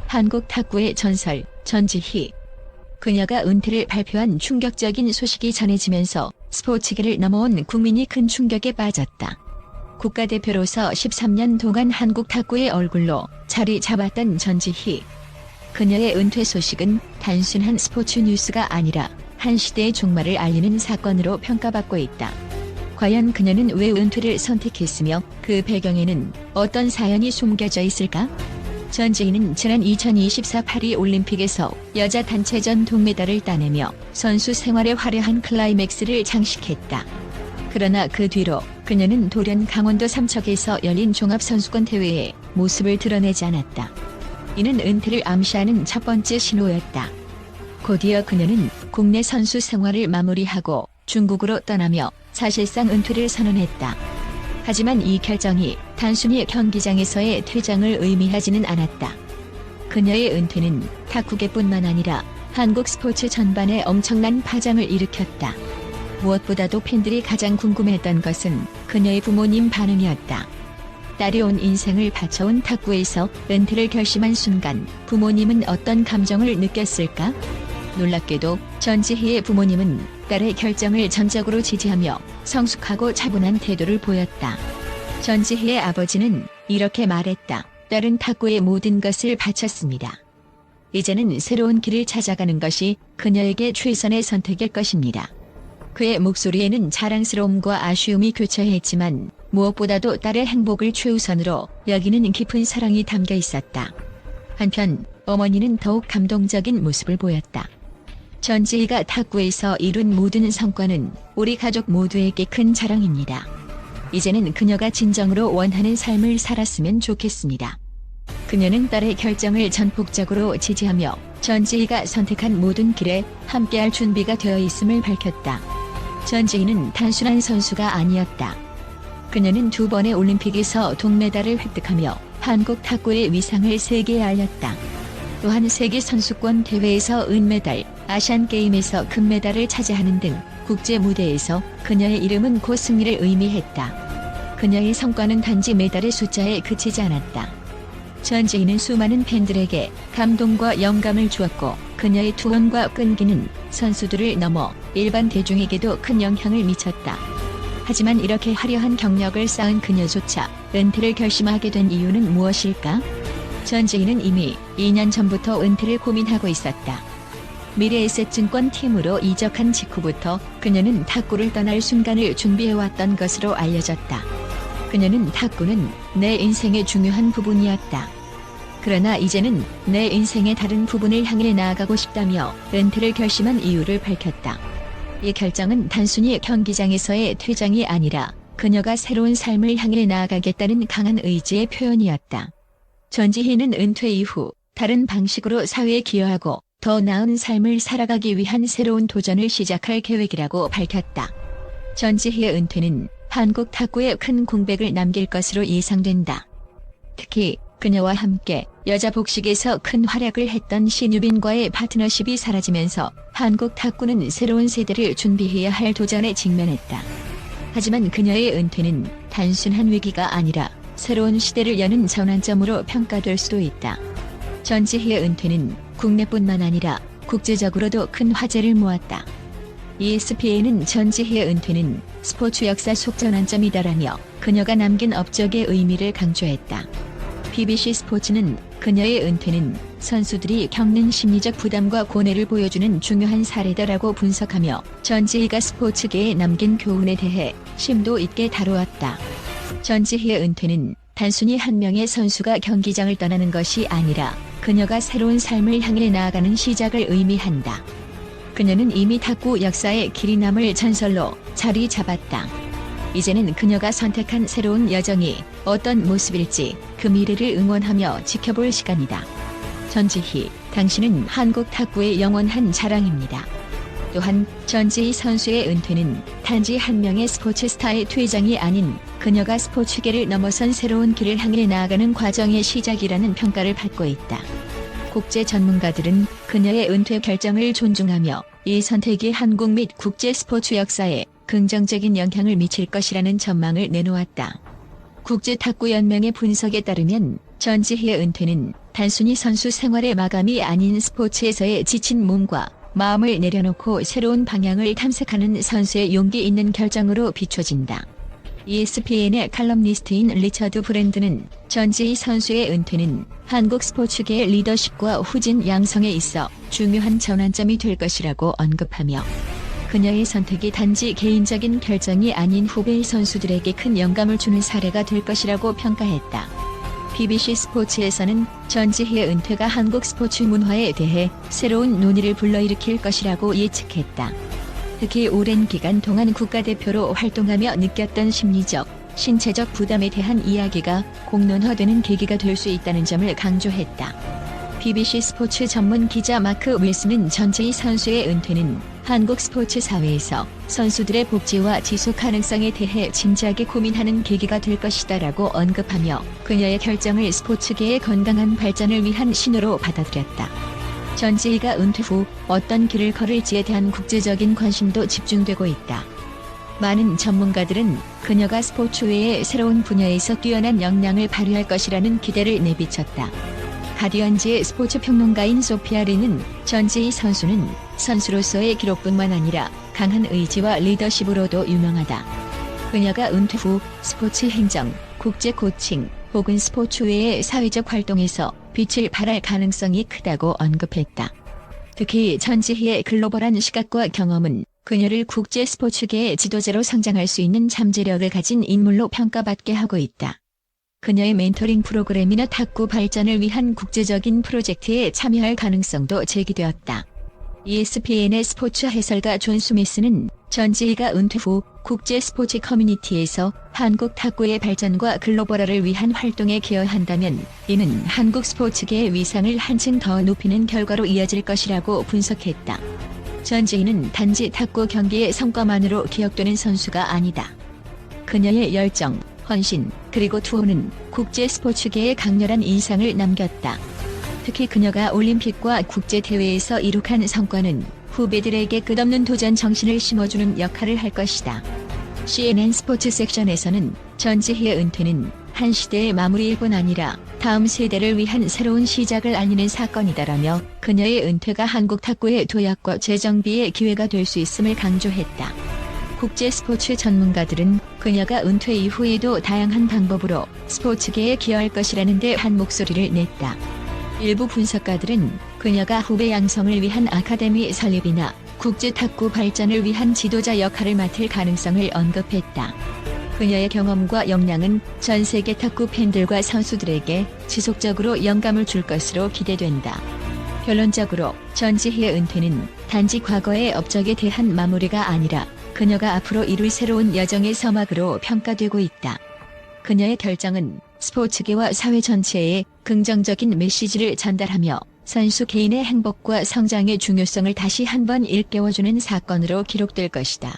한국 탁구의 전설, 전지희. 그녀가 은퇴를 발표한 충격적인 소식이 전해지면서 스포츠계를 넘어온 국민이 큰 충격에 빠졌다. 국가대표로서 13년 동안 한국 탁구의 얼굴로 자리 잡았던 전지희. 그녀의 은퇴 소식은 단순한 스포츠 뉴스가 아니라 한 시대의 종말을 알리는 사건으로 평가받고 있다. 과연 그녀는 왜 은퇴를 선택했으며 그 배경에는 어떤 사연이 숨겨져 있을까? 전지희는 지난 2024 파리 올림픽에서 여자 단체전 동메달을 따내며 선수 생활의 화려한 클라이맥스를 장식했다. 그러나 그 뒤로 그녀는 돌연 강원도 삼척에서 열린 종합선수권 대회에 모습을 드러내지 않았다. 이는 은퇴를 암시하는 첫 번째 신호였다. 곧이어 그녀는 국내 선수 생활을 마무리하고 중국으로 떠나며 사실상 은퇴를 선언했다. 하지만 이 결정이 단순히 경기장에서의 퇴장을 의미하지는 않았다. 그녀의 은퇴는 탁구계뿐만 아니라 한국 스포츠 전반에 엄청난 파장을 일으켰다. 무엇보다도 팬들이 가장 궁금했던 것은 그녀의 부모님 반응이었다. 딸이 온 인생을 바쳐온 탁구에서 은퇴를 결심한 순간 부모님은 어떤 감정을 느꼈을까? 놀랍게도 전지희의 부모님은 딸의 결정을 전적으로 지지하며 성숙하고 차분한 태도를 보였다. 전지희의 아버지는 이렇게 말했다. 딸은 탁구의 모든 것을 바쳤습니다. 이제는 새로운 길을 찾아가는 것이 그녀에게 최선의 선택일 것입니다. 그의 목소리에는 자랑스러움과 아쉬움이 교차했지만 무엇보다도 딸의 행복을 최우선으로 여기는 깊은 사랑이 담겨 있었다. 한편 어머니는 더욱 감동적인 모습을 보였다. 전지희가 탁구에서 이룬 모든 성과는 우리 가족 모두에게 큰 자랑입니다. 이제는 그녀가 진정으로 원하는 삶을 살았으면 좋겠습니다. 그녀는 딸의 결정을 전폭적으로 지지하며 전지희가 선택한 모든 길에 함께할 준비가 되어 있음을 밝혔다. 전지희는 단순한 선수가 아니었다. 그녀는 2번의 올림픽에서 동메달을 획득하며 한국 탁구의 위상을 세계에 알렸다. 또한 세계 선수권 대회에서 은메달, 아시안게임에서 금메달을 차지하는 등 국제 무대에서 그녀의 이름은 곧 승리를 의미했다. 그녀의 성과는 단지 메달의 숫자에 그치지 않았다. 전지희는 수많은 팬들에게 감동과 영감을 주었고 그녀의 투혼과 끈기는 선수들을 넘어 일반 대중에게도 큰 영향을 미쳤다. 하지만 이렇게 화려한 경력을 쌓은 그녀조차 은퇴를 결심하게 된 이유는 무엇일까? 전지희는 이미 2년 전부터 은퇴를 고민하고 있었다. 미래에셋증권 팀으로 이적한 직후부터 그녀는 탁구를 떠날 순간을 준비해왔던 것으로 알려졌다. 그녀는 탁구는 내 인생의 중요한 부분이었다. 그러나 이제는 내 인생의 다른 부분을 향해 나아가고 싶다며 은퇴를 결심한 이유를 밝혔다. 이 결정은 단순히 경기장에서의 퇴장이 아니라 그녀가 새로운 삶을 향해 나아가겠다는 강한 의지의 표현이었다. 전지희는 은퇴 이후 다른 방식으로 사회에 기여하고 더 나은 삶을 살아가기 위한 새로운 도전을 시작할 계획이라고 밝혔다. 전지희의 은퇴는 한국 탁구에 큰 공백을 남길 것으로 예상된다. 특히 그녀와 함께 여자 복식에서 큰 활약을 했던 신유빈과의 파트너십이 사라지면서 한국 탁구는 새로운 세대를 준비해야 할 도전에 직면했다. 하지만 그녀의 은퇴는 단순한 위기가 아니라 새로운 시대를 여는 전환점으로 평가될 수도 있다. 전지희의 은퇴는 국내뿐만 아니라 국제적으로도 큰 화제를 모았다. ESPN은 전지희의 은퇴는 스포츠 역사 속 전환점이다라며 그녀가 남긴 업적의 의미를 강조했다. BBC 스포츠는 그녀의 은퇴는 선수들이 겪는 심리적 부담과 고뇌를 보여주는 중요한 사례다라고 분석하며 전지희가 스포츠계에 남긴 교훈에 대해 심도 있게 다루었다. 전지희의 은퇴는 단순히 한 명의 선수가 경기장을 떠나는 것이 아니라 그녀가 새로운 삶을 향해 나아가는 시작을 의미한다. 그녀는 이미 탁구 역사의 길이 남을 전설로 자리 잡았다. 이제는 그녀가 선택한 새로운 여정이 어떤 모습일지 그 미래를 응원하며 지켜볼 시간이다. 전지희, 당신은 한국 탁구의 영원한 자랑입니다. 또한 전지희 선수의 은퇴는 단지 한 명의 스포츠 스타의 퇴장이 아닌 그녀가 스포츠계를 넘어선 새로운 길을 향해 나아가는 과정의 시작이라는 평가를 받고 있다. 국제 전문가들은 그녀의 은퇴 결정을 존중하며 이 선택이 한국 및 국제 스포츠 역사에 긍정적인 영향을 미칠 것이라는 전망을 내놓았다. 국제탁구연맹의 분석에 따르면 전지희의 은퇴는 단순히 선수 생활의 마감이 아닌 스포츠에서의 지친 몸과 마음을 내려놓고 새로운 방향을 탐색하는 선수의 용기 있는 결정으로 비춰진다. ESPN의 칼럼니스트인 리처드 브랜드는 전지희 선수의 은퇴는 한국 스포츠계의 리더십과 후진 양성에 있어 중요한 전환점이 될 것이라고 언급하며, 그녀의 선택이 단지 개인적인 결정이 아닌 후배 선수들에게 큰 영감을 주는 사례가 될 것이라고 평가했다. BBC 스포츠에서는 전지희의 은퇴가 한국 스포츠 문화에 대해 새로운 논의를 불러일으킬 것이라고 예측했다. 특히 오랜 기간 동안 국가대표로 활동하며 느꼈던 심리적, 신체적 부담에 대한 이야기가 공론화되는 계기가 될 수 있다는 점을 강조했다. BBC 스포츠 전문 기자 마크 윌슨은 전지희 선수의 은퇴는 한국 스포츠 사회에서 선수들의 복지와 지속 가능성에 대해 진지하게 고민하는 계기가 될 것이다라고 언급하며, 그녀의 결정을 스포츠계의 건강한 발전을 위한 신호로 받아들였다. 전지희가 은퇴 후 어떤 길을 걸을지에 대한 국제적인 관심도 집중되고 있다. 많은 전문가들은 그녀가 스포츠 외의 새로운 분야에서 뛰어난 역량을 발휘할 것이라는 기대를 내비쳤다. 가디언지의 스포츠 평론가인 소피아 리는 전지희 선수는 선수로서의 기록뿐만 아니라 강한 의지와 리더십으로도 유명하다. 그녀가 은퇴 후 스포츠 행정, 국제 코칭 혹은 스포츠 외의 사회적 활동에서 빛을 발할 가능성이 크다고 언급했다. 특히 전지희의 글로벌한 시각과 경험은 그녀를 국제 스포츠계의 지도자로 성장할 수 있는 잠재력을 가진 인물로 평가받게 하고 있다. 그녀의 멘토링 프로그램이나 탁구 발전을 위한 국제적인 프로젝트에 참여할 가능성도 제기되었다. ESPN의 스포츠 해설가 존 스미스는 전지희가 은퇴 후 국제 스포츠 커뮤니티에서 한국 탁구의 발전과 글로벌화를 위한 활동에 기여한다면 이는 한국 스포츠계의 위상을 한층 더 높이는 결과로 이어질 것이라고 분석했다. 전지희는 단지 탁구 경기의 성과만으로 기억되는 선수가 아니다. 그녀의 열정, 헌신, 그리고 투혼은 국제 스포츠계에 강렬한 인상을 남겼다. 특히 그녀가 올림픽과 국제대회에서 이룩한 성과는 후배들에게 끝없는 도전 정신을 심어주는 역할을 할 것이다. CNN 스포츠 섹션에서는 전지희의 은퇴는 한 시대의 마무리일 뿐 아니라 다음 세대를 위한 새로운 시작을 알리는 사건이다라며, 그녀의 은퇴가 한국 탁구의 도약과 재정비의 기회가 될 수 있음을 강조했다. 국제 스포츠 전문가들은 그녀가 은퇴 이후에도 다양한 방법으로 스포츠계에 기여할 것이라는 데 한 목소리를 냈다. 일부 분석가들은 그녀가 후배 양성을 위한 아카데미 설립이나 국제 탁구 발전을 위한 지도자 역할을 맡을 가능성을 언급했다. 그녀의 경험과 역량은 전 세계 탁구 팬들과 선수들에게 지속적으로 영감을 줄 것으로 기대된다. 결론적으로 전지희의 은퇴는 단지 과거의 업적에 대한 마무리가 아니라 그녀가 앞으로 이룰 새로운 여정의 서막으로 평가되고 있다. 그녀의 결정은 스포츠계와 사회 전체에 긍정적인 메시지를 전달하며 선수 개인의 행복과 성장의 중요성을 다시 한번 일깨워주는 사건으로 기록될 것이다.